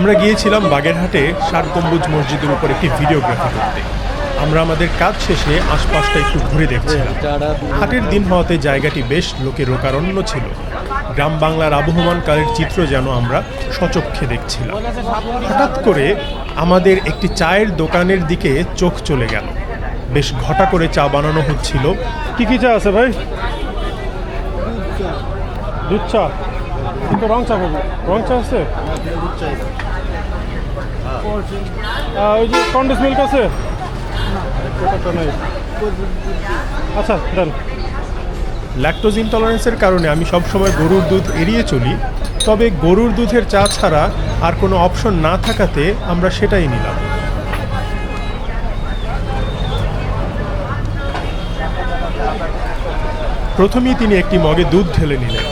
আমরা গিয়েছিলাম বাগেরহাটে ৬০ গম্বুজ মসজিদের উপর একটি ভিডিওগ্রাফি করতে। আমরা আমাদের কাজ শেষে আশপাশটা একটু ঘুরে দেখছিলাম। হাটের দিন হওয়াতে জায়গাটি বেশ লোকে লোকারণ্য ছিল। গ্রাম বাংলার আবহমান কালের চিত্র যেন আমরা সচক্ষে দেখছিলাম। হঠাৎ করে আমাদের একটি চায়ের দোকানের দিকে চোখ চলে গেল। বেশ ঘটা করে চা বানানো হচ্ছিল। কি কি চা আছে ভাই? দুধ চা, কিন্তু রং চা খাবো। রং চা আছে? ওই যে কন্ডেন্স মিল্ক আছে? আচ্ছা দেন। ল্যাকটোজ ইনটলারেন্সের কারণে আমি সবসময় গরুর দুধ এড়িয়ে চলি, তবে গরুর দুধের চা ছাড়া আর কোনো অপশন না থাকাতে আমরা সেটাই নিলাম। প্রথমেই তিনি একটি মগে দুধ ঢেলে নিলেন।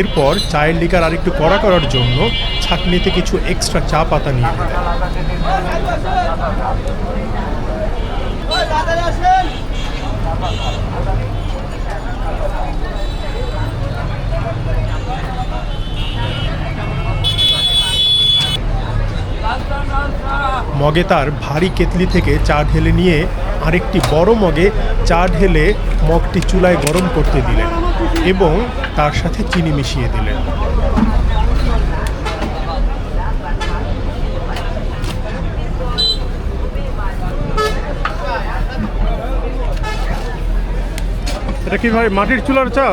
এরপর চায়ের লিকার আরেকটু কড়া করার জন্য ছাঁকনিতে কিছু এক্সট্রা চা পাতা নিয়ে নিলেন। মগে তার ভারী কেতলি থেকে চা ঢেলে নিয়ে আরেকটি বড় মগে চা ঢেলে মগটি চুলায় গরম করতে দিলেন এবং তার সাথে চিনি মিশিয়ে দিলেন। এটা কি ভাই মাটির চুলার চা?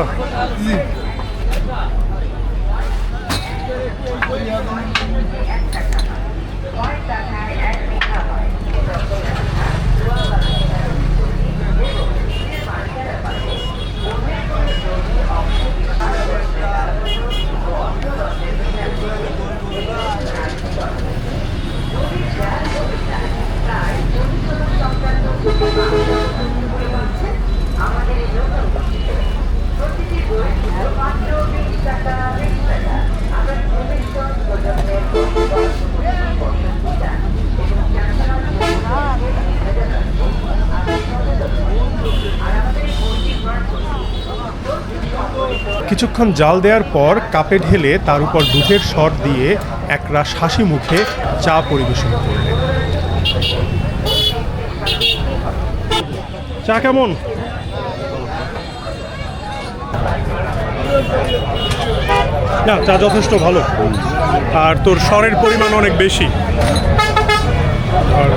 কিছুক্ষণ জাল দেওয়ার পর কাপে ঢেলে তার উপর দুধের সর দিয়ে একরাশ হাসি মুখে চা পরিবেশন করলেন। চা কেমন? না, চা যথেষ্ট ভালো, আর তোর সরের পরিমাণ অনেক বেশি। আর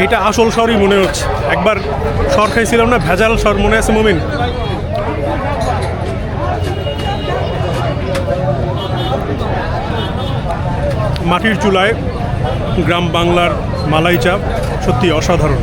এইটা আসল সরই মনে হচ্ছে। একবার সর খাইছিলাম না, ভেজাল সর, মনে আছে মুমিন? মাটির চুলায় গ্রাম বাংলার মালাই চা সত্যি অসাধারণ।